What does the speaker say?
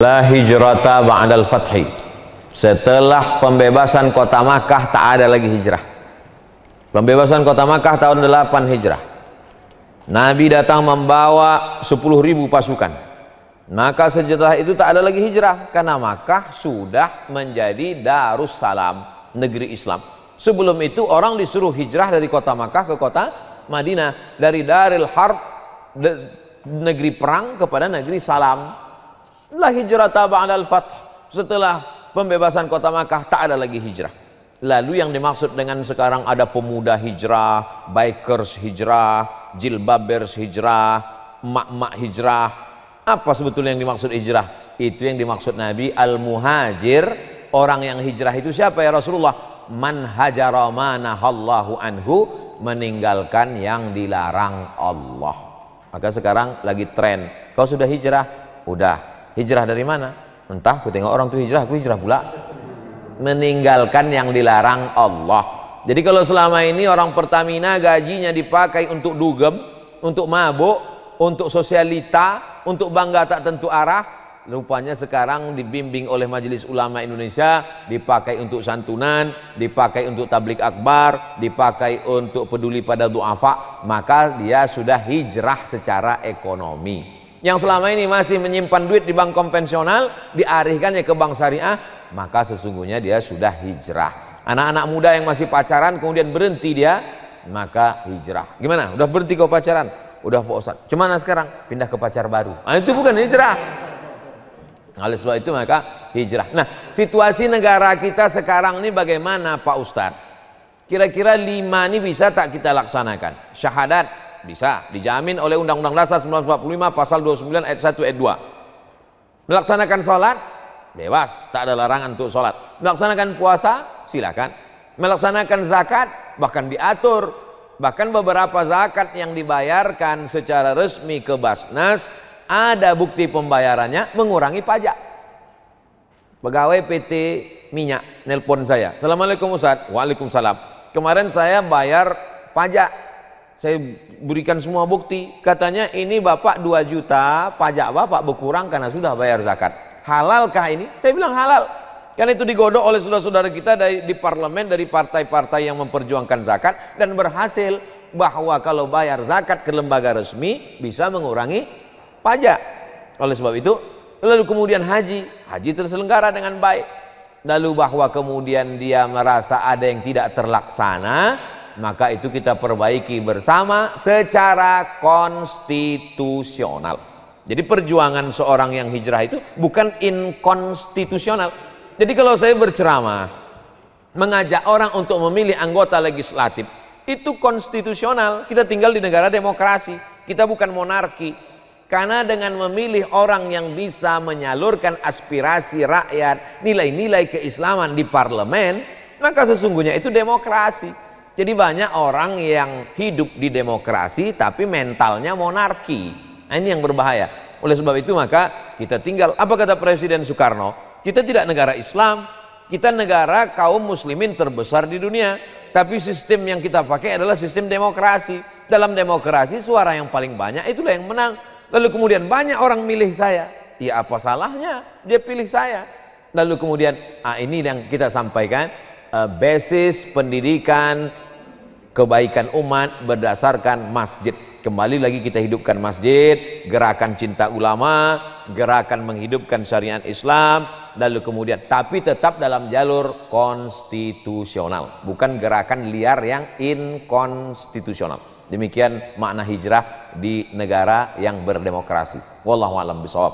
La hijrata ba'dal fathi. Setelah pembebasan kota Makkah tak ada lagi hijrah. Pembebasan kota Makkah tahun 8 hijrah. Nabi datang membawa 10.000 pasukan. Maka setelah itu tak ada lagi hijrah, karena Makkah sudah menjadi Darussalam, negeri Islam. Sebelum itu orang disuruh hijrah dari kota Makkah ke kota Madinah, dari Daril Harb, negeri perang, kepada negeri salam. La hijrata ba'dal fath. Setelah pembebasan kota Makkah tak ada lagi hijrah. Lalu yang dimaksud dengan sekarang ada pemuda hijrah, bikers hijrah, jilbabers hijrah, emak-emak hijrah. Apa sebetulnya yang dimaksud hijrah? Itu yang dimaksud Nabi, al-muhajir. Orang yang hijrah itu siapa ya Rasulullah? Man hajara ma nahallahu anhu, meninggalkan yang dilarang Allah. Maka sekarang lagi tren, kau sudah hijrah? Udah. Hijrah dari mana? Entah, aku tengok orang tuh hijrah, aku hijrah pula. Meninggalkan yang dilarang Allah. Jadi kalau selama ini orang Pertamina gajinya dipakai untuk dugem, untuk mabuk, untuk sosialita, untuk bangga tak tentu arah, rupanya sekarang dibimbing oleh Majelis Ulama Indonesia, dipakai untuk santunan, dipakai untuk tablik akbar, dipakai untuk peduli pada duafa, maka dia sudah hijrah secara ekonomi. Yang selama ini masih menyimpan duit di bank konvensional, dialihkannya ke bank syariah, maka sesungguhnya dia sudah hijrah. Anak-anak muda yang masih pacaran kemudian berhenti dia, maka hijrah. Gimana? Udah berhenti kau pacaran? Udah Pak Ustaz. Cuman sekarang pindah ke pacar baru. Nah, itu bukan hijrah. Oleh sebab itu maka hijrah. Nah, situasi negara kita sekarang ini bagaimana Pak Ustaz? Kira-kira 5 ini bisa tak kita laksanakan? Syahadat bisa, dijamin oleh Undang-Undang Dasar 1945 pasal 29 ayat 1 ayat 2. Melaksanakan sholat bebas, tak ada larangan untuk sholat. Melaksanakan puasa silakan. Melaksanakan zakat bahkan diatur. Bahkan beberapa zakat yang dibayarkan secara resmi ke Basnas, ada bukti pembayarannya mengurangi pajak. Pegawai PT Minyak nelpon saya, Assalamualaikum Ustaz. Waalaikumsalam. Kemarin saya bayar pajak, saya berikan semua bukti, katanya ini Bapak 2 juta pajak Bapak berkurang karena sudah bayar zakat. Halalkah ini? Saya bilang halal, karena itu digodok oleh saudara-saudara kita di parlemen, dari partai-partai yang memperjuangkan zakat, dan berhasil bahwa kalau bayar zakat ke lembaga resmi bisa mengurangi pajak. Oleh sebab itu, lalu kemudian haji terselenggara dengan baik. Lalu bahwa kemudian dia merasa ada yang tidak terlaksana, maka itu kita perbaiki bersama secara konstitusional. Jadi perjuangan seorang yang hijrah itu bukan inkonstitusional. Jadi kalau saya berceramah mengajak orang untuk memilih anggota legislatif, itu konstitusional. Kita tinggal di negara demokrasi, kita bukan monarki. Karena dengan memilih orang yang bisa menyalurkan aspirasi rakyat, nilai-nilai keislaman di parlemen, maka sesungguhnya itu demokrasi. Jadi banyak orang yang hidup di demokrasi tapi mentalnya monarki. Nah, ini yang berbahaya. Oleh sebab itu maka kita tinggal, apa kata Presiden Soekarno? Kita tidak negara Islam, kita negara kaum muslimin terbesar di dunia. Tapi sistem yang kita pakai adalah sistem demokrasi. Dalam demokrasi suara yang paling banyak itulah yang menang. Lalu kemudian banyak orang milih saya. Ya apa salahnya dia pilih saya? Lalu kemudian ini yang kita sampaikan, basis pendidikan kebaikan umat berdasarkan masjid. Kembali lagi kita hidupkan masjid, gerakan cinta ulama, gerakan menghidupkan syariat Islam, lalu kemudian tapi tetap dalam jalur konstitusional, bukan gerakan liar yang inkonstitusional. Demikian makna hijrah di negara yang berdemokrasi. Wallahu a'lam bishawab.